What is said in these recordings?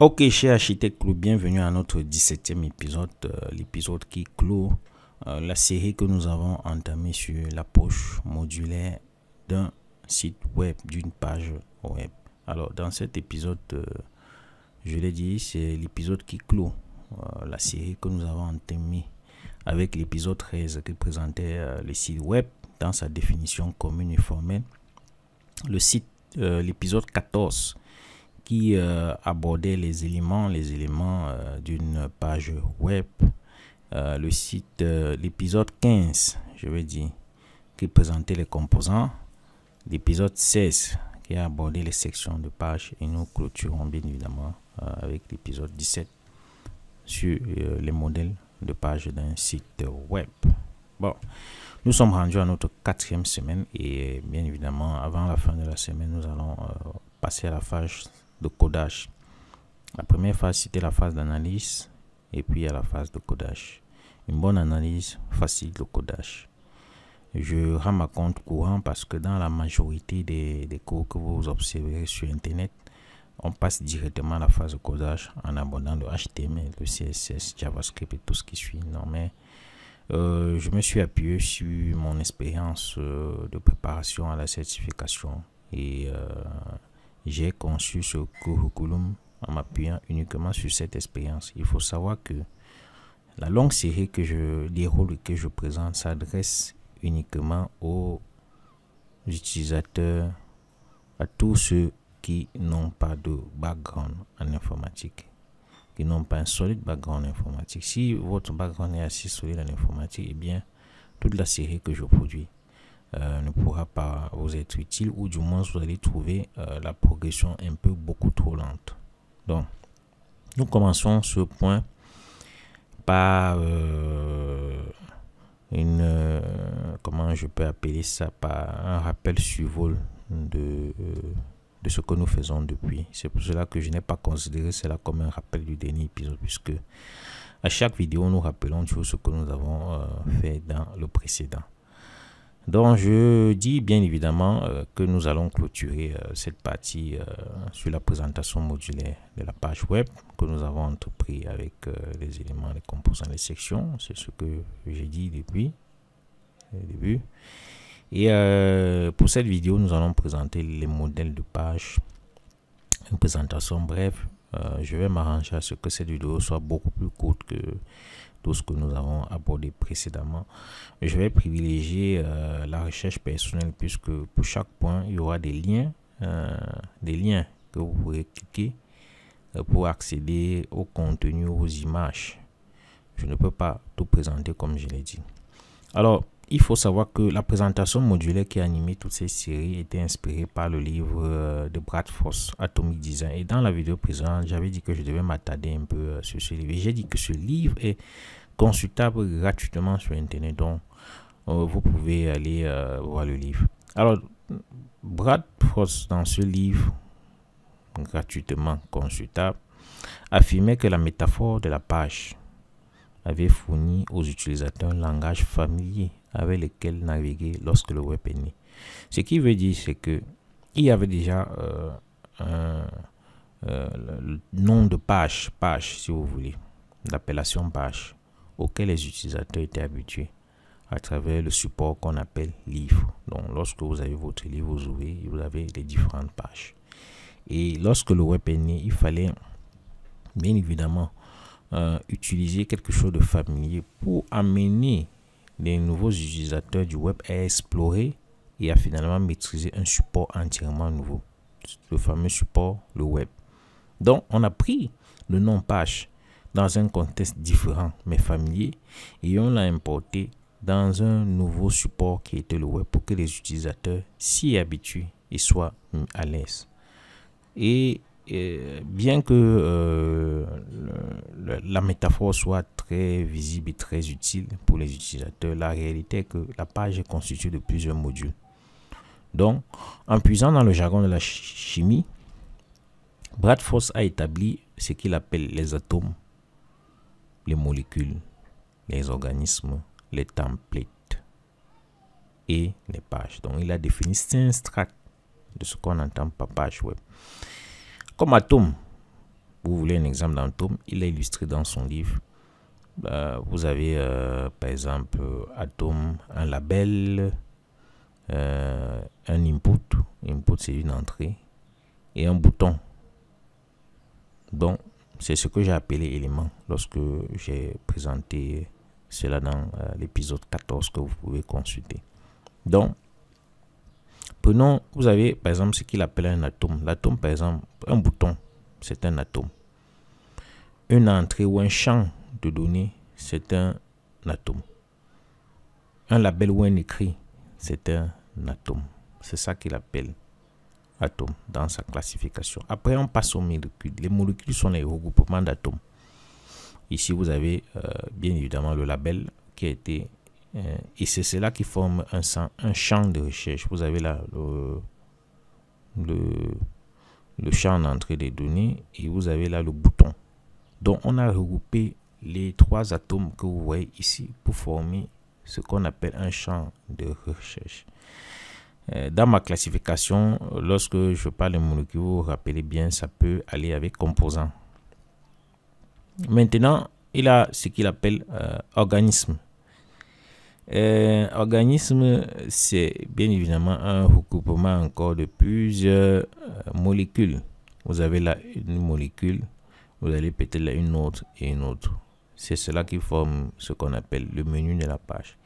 Ok, cher architecte, bienvenue à notre 17e épisode, l'épisode qui clôt la série que nous avons entamée sur l'approche modulaire d'un site web, d'une page web. Alors, dans cet épisode, je l'ai dit, c'est l'épisode qui clôt la série que nous avons entamée avec l'épisode 13 qui présentait le site web dans sa définition commune et formelle. L'épisode 14 qui abordait les éléments d'une page web. L'épisode 15, je veux dire, qui présentait les composants. L'épisode 16 qui a abordé les sections de page. Et nous clôturons bien évidemment avec l'épisode 17 sur les modèles de page d'un site web. Bon, nous sommes rendus à notre 4e semaine et bien évidemment, avant la fin de la semaine, nous allons passer à la phase de codage. La première phase, c'était la phase d'analyse et puis à la phase de codage. Une bonne analyse facilite le codage. Je rends ma compte courant parce que dans la majorité des cours que vous observerez sur Internet, on passe directement à la phase de codage en abordant le HTML, le CSS, JavaScript et tout ce qui suit. Non, mais je me suis appuyé sur mon expérience de préparation à la certification et j'ai conçu ce curriculum en m'appuyant uniquement sur cette expérience. Il faut savoir que la longue série que je déroule et que je présente s'adresse uniquement aux utilisateurs, à tous ceux qui n'ont pas de background en informatique, qui n'ont pas un solide background en informatique. Si votre background est assez solide en informatique, eh bien, toute la série que je produis ne pourra pas vous être utile, ou du moins vous allez trouver la progression un peu beaucoup trop lente. Donc, nous commençons ce point par comment je peux appeler ça, par un rappel survol de ce que nous faisons depuis. C'est pour cela que je n'ai pas considéré cela comme un rappel du dernier épisode, puisque à chaque vidéo, nous rappelons toujours ce que nous avons fait dans le précédent. Donc, je dis bien évidemment que nous allons clôturer cette partie sur la présentation modulaire de la page web que nous avons entrepris avec les éléments, les composants, les sections. C'est ce que j'ai dit depuis le début. Et pour cette vidéo, nous allons présenter les modèles de page. Une présentation brève. Je vais m'arranger à ce que cette vidéo soit beaucoup plus courte que tout ce que nous avons abordé précédemment. Je vais privilégier la recherche personnelle, puisque pour chaque point, il y aura des liens que vous pourrez cliquer pour accéder au contenu, aux images. Je ne peux pas tout présenter comme je l'ai dit. Alors, il faut savoir que la présentation modulaire qui a animé toutes ces séries était inspirée par le livre de Brad Frost, Atomic Design. Et dans la vidéo précédente, j'avais dit que je devais m'attarder un peu sur ce livre. Et j'ai dit que ce livre est consultable gratuitement sur Internet. Donc, vous pouvez aller voir le livre. Alors, Brad Frost, dans ce livre gratuitement consultable, affirmait que la métaphore de la page avait fourni aux utilisateurs un langage familier avec lequel naviguer lorsque le web est né. Ce qui veut dire, c'est que il y avait déjà le nom de page si vous voulez, l'appellation page, auquel les utilisateurs étaient habitués à travers le support qu'on appelle livre. Donc, lorsque vous avez votre livre, vous avez les différentes pages. Et lorsque le web est né, il fallait bien évidemment utiliser quelque chose de familier pour amener les nouveaux utilisateurs du web à explorer et à finalement maîtriser un support entièrement nouveau, le fameux support, le web. Donc, on a pris le nom page dans un contexte différent mais familier et on l'a importé dans un nouveau support qui était le web pour que les utilisateurs s'y habituent et soient à l'aise. Et bien que la métaphore soit très visible et très utile pour les utilisateurs, la réalité est que la page est constituée de plusieurs modules. Donc, en puisant dans le jargon de la chimie, Brad Frost a établi ce qu'il appelle les atomes, les molécules, les organismes, les templates et les pages. Donc, il a défini 5 strates de ce qu'on entend par page web. Comme atome, Vous voulez un exemple d'atome, il est illustré dans son livre. Vous avez par exemple atome, un label, un input. Input, c'est une entrée. Et un bouton. Donc, c'est ce que j'ai appelé élément lorsque j'ai présenté cela dans l'épisode 14 que vous pouvez consulter. Donc, prenons, vous avez par exemple ce qu'il appelle un atome. L'atome, par exemple, un bouton, c'est un atome. Une entrée ou un champ de données, c'est un atome. Un label ou un écrit, c'est un atome. C'est ça qu'il appelle atome dans sa classification. Après, on passe aux molécules. Les molécules sont les regroupements d'atomes. Ici, vous avez bien évidemment le label qui a été... et c'est cela qui forme un champ de recherche. Vous avez là le champ d'entrée des données et vous avez là le bouton. Donc, on a regroupé les trois atomes que vous voyez ici pour former ce qu'on appelle un champ de recherche. Dans ma classification, lorsque je parle de molécules, vous vous rappelez bien, ça peut aller avec composants. Maintenant, il a ce qu'il appelle organisme. Organisme, c'est bien évidemment un regroupement encore de plusieurs molécules. Vous avez là une molécule, vous allez peut-être là une autre et une autre. C'est cela qui forme ce qu'on appelle le menu de la page.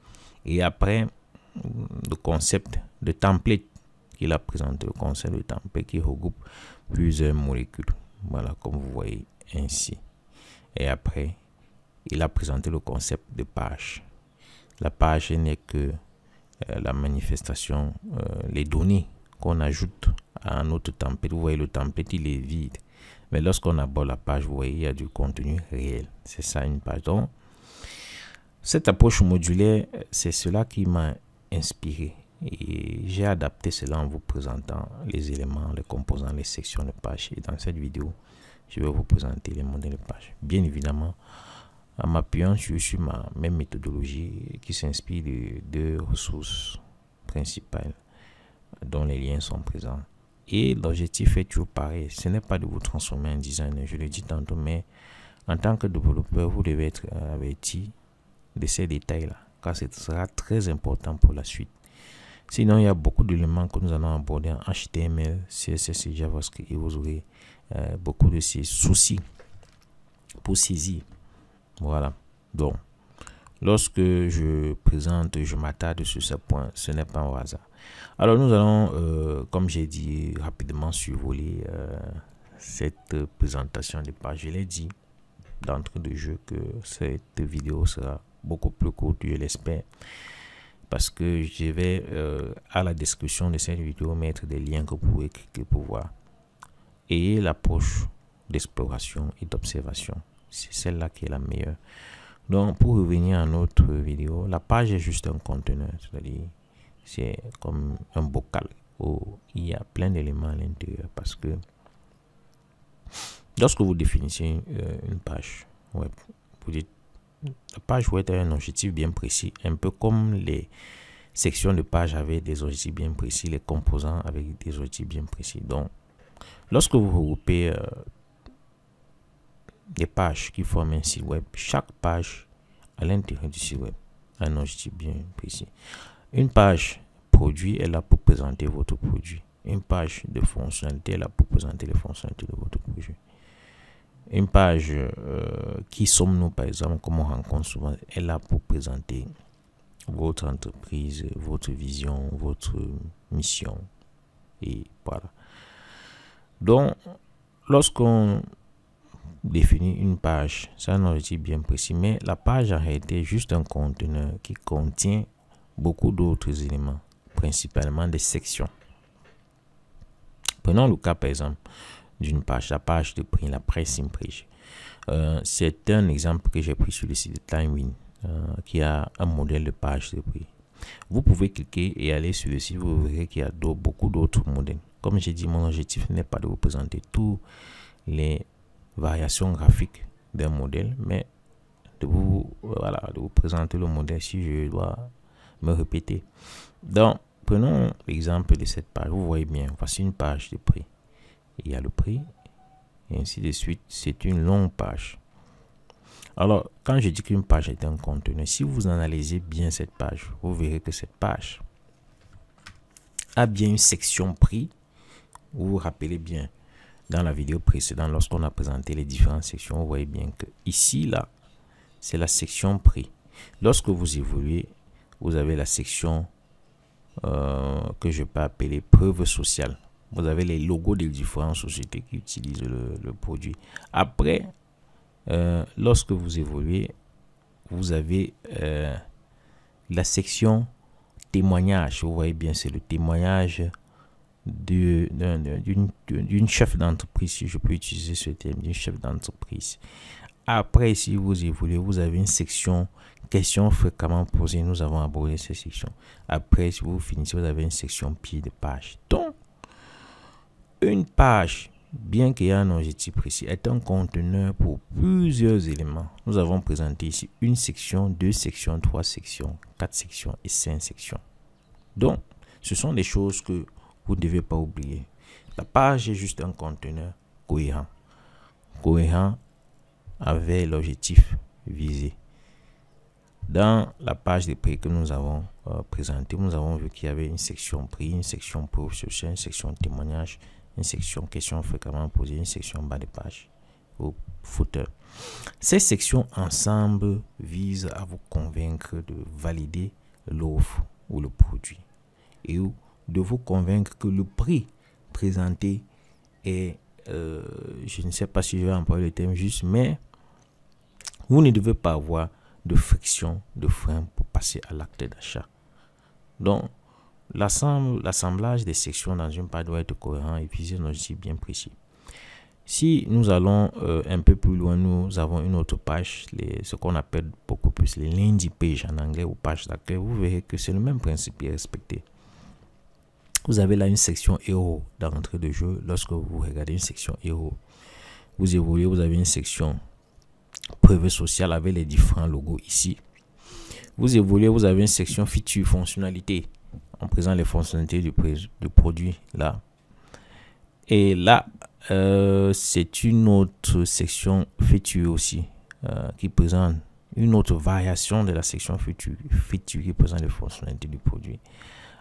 Et après, le concept de template qu'il a présenté, le concept de template qui regroupe plusieurs molécules. Voilà, comme vous voyez ainsi. Et après, il a présenté le concept de page. La page n'est que la manifestation, les données qu'on ajoute à notre template. Vous voyez, le template, il est vide. Mais lorsqu'on aborde la page, vous voyez, il y a du contenu réel. C'est ça une page. Donc, cette approche modulaire, c'est cela qui m'a inspiré. Et j'ai adapté cela en vous présentant les éléments, les composants, les sections de page. Et dans cette vidéo, je vais vous présenter les modèles de page. Bien évidemment, en m'appuyant sur ma même méthodologie qui s'inspire de deux ressources principales dont les liens sont présents. Et l'objectif est toujours pareil. Ce n'est pas de vous transformer en designer, je l'ai dit tantôt, mais en tant que développeur, vous devez être averti de ces détails-là, car ce sera très important pour la suite. Sinon, il y a beaucoup d'éléments que nous allons aborder en HTML, CSS et JavaScript et vous aurez beaucoup de ces soucis pour saisir. Voilà. Donc, lorsque je présente, je m'attarde sur ce point, ce n'est pas un hasard. Alors, nous allons, comme j'ai dit, rapidement survoler cette présentation des pages. Je l'ai dit d'entrée de jeu que cette vidéo sera beaucoup plus courte, je l'espère, parce que je vais à la description de cette vidéo mettre des liens que vous pouvez cliquer pour voir. Et l'approche d'exploration et d'observation, c'est celle-là qui est la meilleure. Donc, pour revenir à notre vidéo, la page est juste un conteneur, c'est-à-dire c'est comme un bocal où il y a plein d'éléments à l'intérieur, parce que lorsque vous définissez une page web, vous dites la page web a un objectif bien précis, un peu comme les sections de page avec des objectifs bien précis, les composants avec des objectifs bien précis. Donc, lorsque vous regroupez des pages qui forment un site web, chaque page à l'intérieur du site web a un objectif bien précis. Une page produit est là pour présenter votre produit. Une page de fonctionnalité est là pour présenter les fonctionnalités de votre produit. Une page qui sommes-nous, par exemple, comme on rencontre souvent, est là pour présenter votre entreprise, votre vision, votre mission. Et voilà. Donc, lorsqu'on définit une page, c'est un objectif bien précis, mais la page en réalité est juste un conteneur qui contient beaucoup d'autres éléments, principalement des sections. Prenons le cas, par exemple, d'une page, la page de prix, la pricing page. C'est un exemple que j'ai pris sur le site de TimeWin, qui a un modèle de page de prix. Vous pouvez cliquer et aller sur le site, vous verrez qu'il y a beaucoup d'autres modèles. Comme j'ai dit, mon objectif n'est pas de vous présenter tous les variations graphiques d'un modèle, mais de vous, de vous présenter le modèle si je dois me répéter. Donc, prenons l'exemple de cette page. Vous voyez bien, voici une page de prix. Il y a le prix, et ainsi de suite. C'est une longue page. Alors, quand je dis qu'une page est un contenu, si vous analysez bien cette page, vous verrez que cette page a bien une section prix. Vous vous rappelez bien, dans la vidéo précédente, lorsqu'on a présenté les différentes sections, vous voyez bien que ici, là, c'est la section prix. Lorsque vous évoluez, vous avez la section que je peux appeler preuve sociale. Vous avez les logos des différentes sociétés qui utilisent le produit. Après, lorsque vous évoluez, vous avez la section témoignage. Vous voyez bien, c'est le témoignage d'une chef d'entreprise, si je peux utiliser ce terme, d'une chef d'entreprise. Après, si vous évoluez, vous avez une section questions fréquemment posées. Nous avons abordé ces sections. Après, si vous finissez, vous avez une section pied de page. Donc, une page, bien qu'il y ait un objectif précis, est un conteneur pour plusieurs éléments. Nous avons présenté ici une section, 2 sections, 3 sections, 4 sections et 5 sections. Donc, ce sont des choses que vous ne devez pas oublier. La page est juste un conteneur cohérent. Cohérent avec l'objectif visé. Dans la page de prix que nous avons présentée, nous avons vu qu'il y avait une section prix, une section preuve sociale, une section témoignage, une section questions fréquemment posées, une section bas de page ou footer. Ces sections ensemble visent à vous convaincre de valider l'offre ou le produit et de vous convaincre que le prix présenté est, je ne sais pas si je vais employer le terme juste, mais vous ne devez pas avoir de friction, de frein pour passer à l'acte d'achat. Donc, l'assemblage des sections dans une page doit être cohérent et viser un objectif bien précis. Si nous allons un peu plus loin, nous avons une autre page, ce qu'on appelle beaucoup plus les landing pages en anglais ou pages d'accueil. Vous verrez que c'est le même principe qui est respecté. Vous avez là une section héros d'entrée de jeu. Lorsque vous regardez une section héros, vous évoluez, vous avez une section preuve sociale avec les différents logos ici. Vous évoluez, vous avez une section feature, fonctionnalité. On présente les fonctionnalités du produit là. Et là, c'est une autre section feature aussi qui présente une autre variation de la section feature qui présente les fonctionnalités du produit.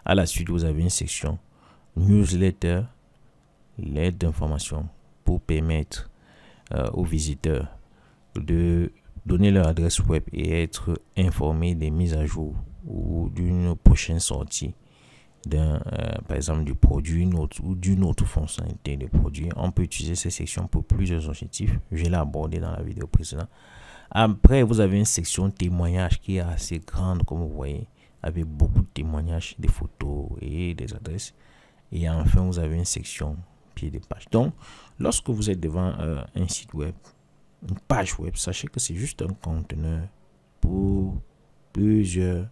À la suite, vous avez une section newsletter, l'aide d'information pour permettre aux visiteurs de donner leur adresse web et être informés des mises à jour ou d'une prochaine sortie par exemple du produit ou d'une autre fonctionnalité de produit. On peut utiliser ces sections pour plusieurs objectifs. Je l'ai abordé dans la vidéo précédente. Après, vous avez une section témoignage qui est assez grande, comme vous voyez, avec beaucoup de témoignages, des photos et des adresses. Et enfin, vous avez une section pied de page. Donc, lorsque vous êtes devant un site web, une page web, sachez que c'est juste un conteneur pour plusieurs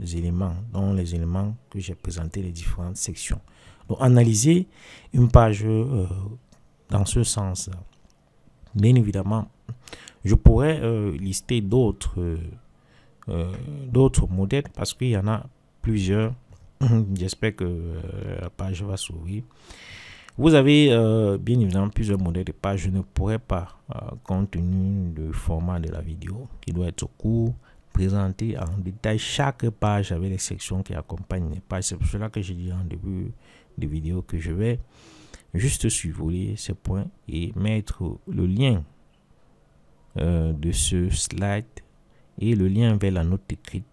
éléments, dont les éléments que j'ai présentés, les différentes sections. Donc, analyser une page dans ce sens. Bien évidemment, je pourrais lister d'autres modèles parce qu'il y en a plusieurs. J'espère que la page va s'ouvrir. Vous avez bien évidemment plusieurs modèles de pages. Je ne pourrais pas, compte tenu du format de la vidéo qui doit être court, présenter en détail chaque page avec les sections qui accompagnent les pages. C'est pour cela que j'ai dit en début de vidéo que je vais juste survoler ces points et mettre le lien de ce slide et le lien vers la note écrite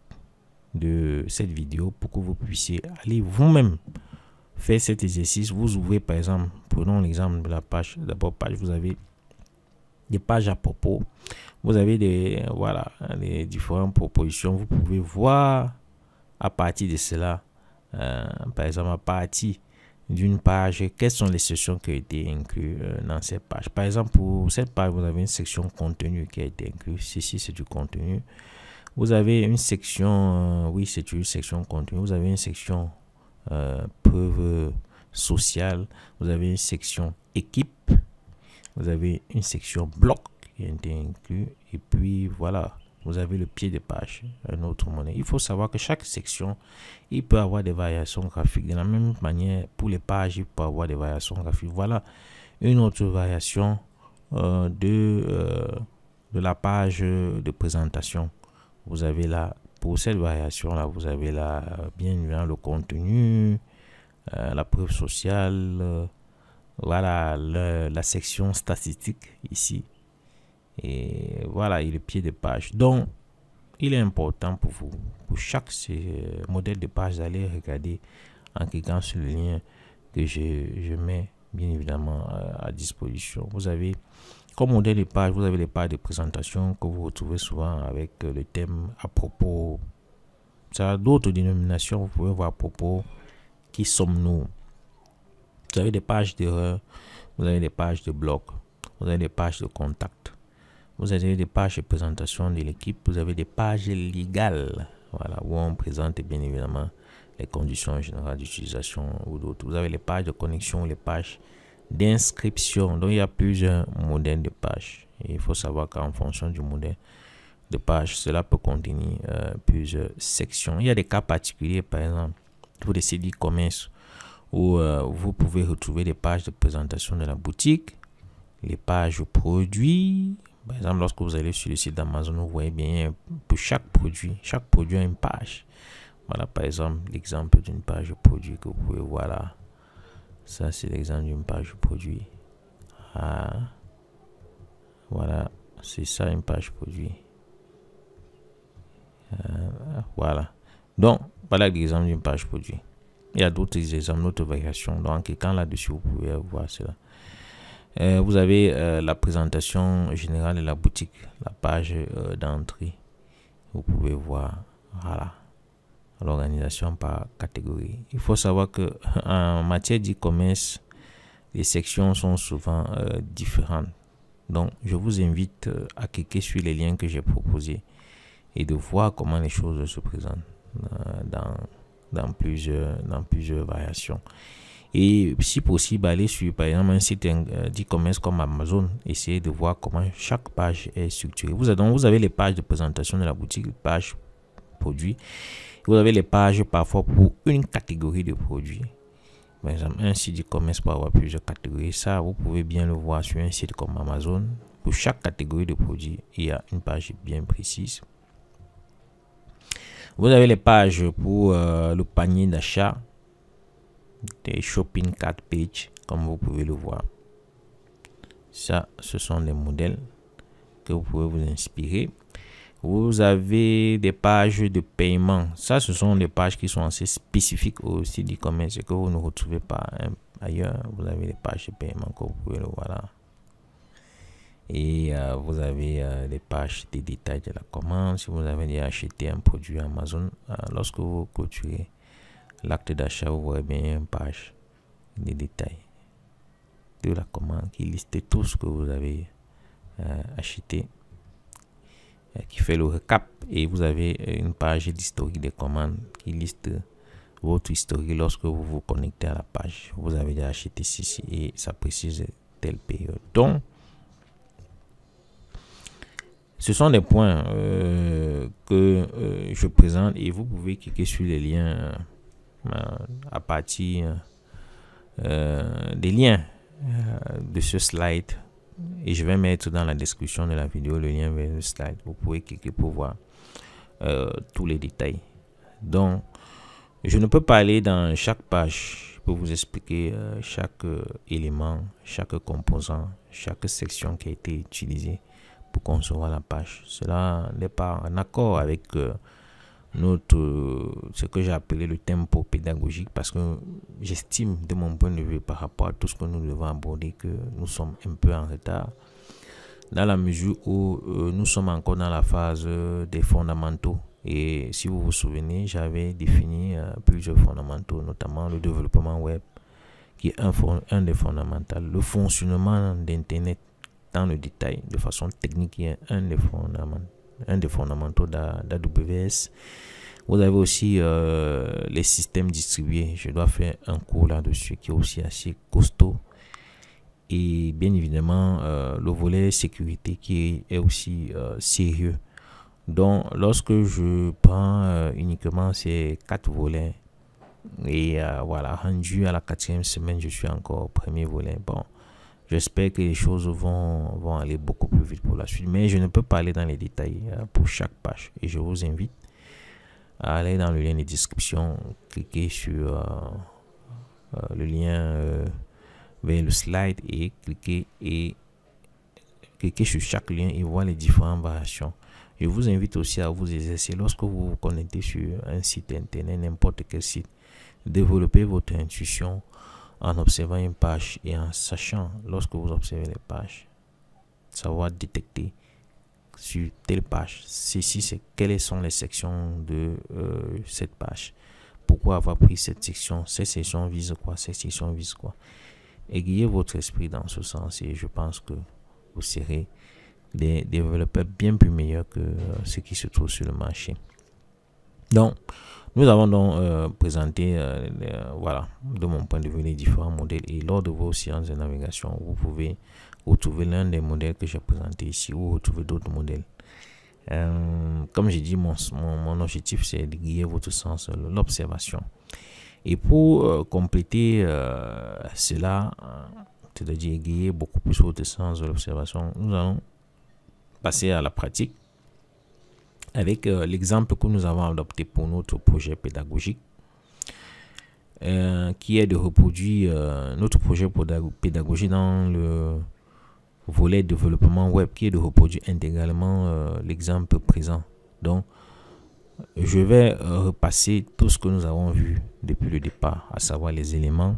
de cette vidéo pour que vous puissiez aller vous-même faire cet exercice. Vous ouvrez par exemple, prenons l'exemple de la page, d'abord page, vous avez des pages à propos, vous avez des différentes propositions. Vous pouvez voir à partir de cela, par exemple à partir d'une page, quelles sont les sections qui ont été incluses dans cette page. Par exemple, pour cette page, vous avez une section contenu qui a été incluse. Ceci, c'est du contenu. Vous avez une section, oui, c'est une section contenu. Vous avez une section preuve sociale. Vous avez une section équipe. Vous avez une section bloc qui a été inclus. Et puis, voilà, vous avez le pied de page, un autre monnaie. Il faut savoir que chaque section, il peut avoir des variations graphiques. De la même manière, pour les pages, il peut avoir des variations graphiques. Voilà une autre variation de la page de présentation. Vous avez là, pour cette variation là, vous avez là bien évidemment le contenu, la preuve sociale, voilà la section statistique ici, et voilà, et le pied de page. Donc il est important pour vous, pour chaque modèle de page, d'aller regarder en cliquant sur le lien que je mets bien évidemment à disposition. Vous avez comme modèle de page, vous avez les pages de présentation que vous retrouvez souvent avec le thème à propos. Ça a d'autres dénominations, vous pouvez voir à propos, qui sommes-nous. Vous avez des pages d'erreur, vous avez des pages de blog, vous avez des pages de contact, vous avez des pages de présentation de l'équipe, vous avez des pages légales, voilà, où on présente bien évidemment les conditions générales d'utilisation ou d'autres. Vous avez les pages de connexion, les pages d'inscription. Donc il y a plusieurs modèles de pages. Et il faut savoir qu'en fonction du modèle de page, cela peut contenir plusieurs sections. Il y a des cas particuliers, par exemple, pour les sites e-commerce où vous pouvez retrouver des pages de présentation de la boutique, les pages produits. Par exemple, lorsque vous allez sur le site d'Amazon, vous voyez bien pour chaque produit a une page. Voilà, par exemple, l'exemple d'une page de produit que vous pouvez voir là. Ça, c'est l'exemple d'une page produit. Voilà, c'est ça une page produit. Voilà. Donc, voilà l'exemple d'une page produit. Il y a d'autres exemples, d'autres variations. Donc, en cliquant là-dessus, vous pouvez voir cela. Vous avez la présentation générale de la boutique, la page d'entrée. Vous pouvez voir, voilà, l'organisation par catégorie. Il faut savoir que en matière d'e-commerce, les sections sont souvent différentes. Donc, je vous invite à cliquer sur les liens que j'ai proposés et de voir comment les choses se présentent dans plusieurs variations. Et si possible, aller sur par exemple un site d'e-commerce comme Amazon, essayez de voir comment chaque page est structurée. Vous avez les pages de présentation de la boutique, les pages produits. Vous avez les pages parfois pour une catégorie de produits. Par exemple, un site d'e-commerce peut avoir plusieurs catégories. Ça, vous pouvez bien le voir sur un site comme Amazon. Pour chaque catégorie de produits, il y a une page bien précise. Vous avez les pages pour le panier d'achat, des shopping cart page, comme vous pouvez le voir. Ça, ce sont des modèles que vous pouvez vous inspirer. Vous avez des pages de paiement. Ça, ce sont des pages qui sont assez spécifiques au site d'e-commerce et que vous ne retrouvez pas ailleurs. Vous avez des pages de paiement que vous pouvez le voir là. Et vous avez des pages des détails de la commande. Si vous avez déjà acheté un produit Amazon, lorsque vous clôturez l'acte d'achat, vous voyez bien une page des détails de la commande qui liste tout ce que vous avez acheté, qui fait le récap, et vous avez une page d'historique des commandes qui liste votre historique lorsque vous vous connectez à la page. Vous avez déjà acheté ceci et ça précise telle période. Donc, ce sont des points que je présente et vous pouvez cliquer sur les liens à partir des liens de ce slide. Et je vais mettre dans la description de la vidéo le lien vers le slide. Vous pouvez cliquer pour voir tous les détails. Donc, je ne peux pas aller dans chaque page pour vous expliquer chaque élément, chaque composant, chaque section qui a été utilisée pour concevoir la page. Cela n'est pas en accord avec ce que j'ai appelé le tempo pédagogique, parce que j'estime de mon point de vue par rapport à tout ce que nous devons aborder que nous sommes un peu en retard, dans la mesure où nous sommes encore dans la phase des fondamentaux. Et si vous vous souvenez, j'avais défini plusieurs fondamentaux, notamment le développement web, qui est un des fondamentaux, le fonctionnement d'Internet dans le détail, de façon technique, qui est un des fondamentaux d'AWS. Vous avez aussi les systèmes distribués. Je dois faire un cours là-dessus qui est aussi assez costaud. Et bien évidemment, le volet sécurité qui est aussi sérieux. Donc, lorsque je prends uniquement ces 4 volets, et voilà, rendu à la 4e semaine, je suis encore au premier volet. Bon, J'espère que les choses vont aller beaucoup plus vite pour la suite. Mais je ne peux pas aller dans les détails pour chaque page. Et je vous invite à aller dans le lien de description, cliquer sur le lien vers le slide et cliquer sur chaque lien et voir les différentes variations. Je vous invite aussi à vous exercer lorsque vous vous connectez sur un site internet, n'importe quel site. Développez votre intuition en observant une page et en sachant, lorsque vous observez les pages, savoir détecter sur telle page, quelles sont les sections de cette page. Pourquoi avoir pris cette section? Cette section vise quoi? Cette section vise quoi? Aiguillez votre esprit dans ce sens et je pense que vous serez des développeurs bien plus meilleurs que ceux qui se trouvent sur le marché. Donc, nous avons donc présenté, voilà, de mon point de vue, les différents modèles. Et lors de vos séances de navigation, vous pouvez retrouver l'un des modèles que j'ai présenté ici ou retrouver d'autres modèles. Comme j'ai dit, mon objectif, c'est de guider votre sens, l'observation. Et pour compléter cela, c'est-à-dire guider beaucoup plus votre sens de l'observation, nous allons passer à la pratique avec l'exemple que nous avons adopté pour notre projet pédagogique, qui est de reproduire notre projet pédagogique dans le volet développement web, qui est de reproduire intégralement l'exemple présent. Donc, je vais repasser tout ce que nous avons vu depuis le départ, à savoir les éléments,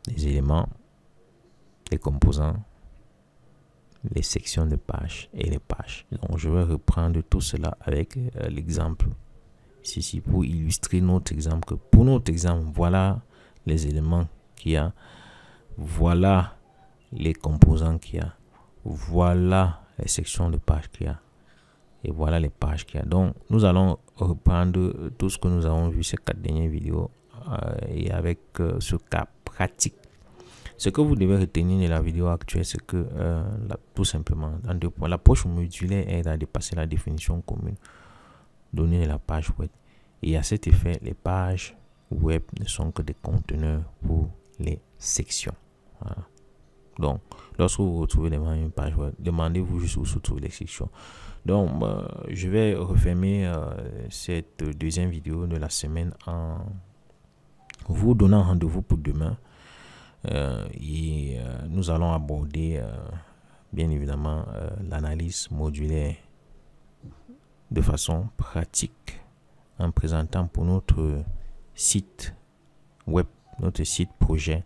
les composants, les sections de pages et les pages. Donc, je vais reprendre tout cela avec l'exemple ici pour illustrer notre exemple. Pour notre exemple, voilà les éléments qu'il y a, voilà les composants qu'il y a, voilà les sections de pages qu'il y a et voilà les pages qu'il y a. Donc, nous allons reprendre tout ce que nous avons vu ces 4 dernières vidéos et avec ce cas pratique. Ce que vous devez retenir de la vidéo actuelle, c'est que tout simplement, en 2 points, l'approche modulaire aide à dépasser la définition commune donnée de la page web. Et à cet effet, les pages web ne sont que des conteneurs pour les sections. Voilà. Donc, lorsque vous retrouvez devant une page web, demandez-vous juste où se trouvent les sections. Donc, je vais refermer cette deuxième vidéo de la semaine en vous donnant rendez-vous pour demain. Nous allons aborder bien évidemment l'analyse modulaire de façon pratique en présentant pour notre site web, notre site projet,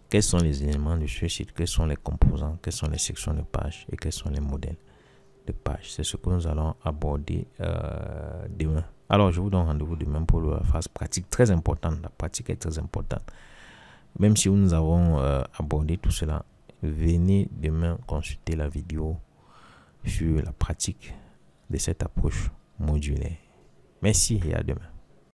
quels sont les éléments de ce site, quels sont les composants, quelles sont les sections de page et quels sont les modèles de page. C'est ce que nous allons aborder demain. Alors, je vous donne rendez-vous demain pour la phase pratique très importante. La pratique est très importante. Même si nous avons abordé tout cela, venez demain consulter la vidéo sur la pratique de cette approche modulaire. Merci et à demain.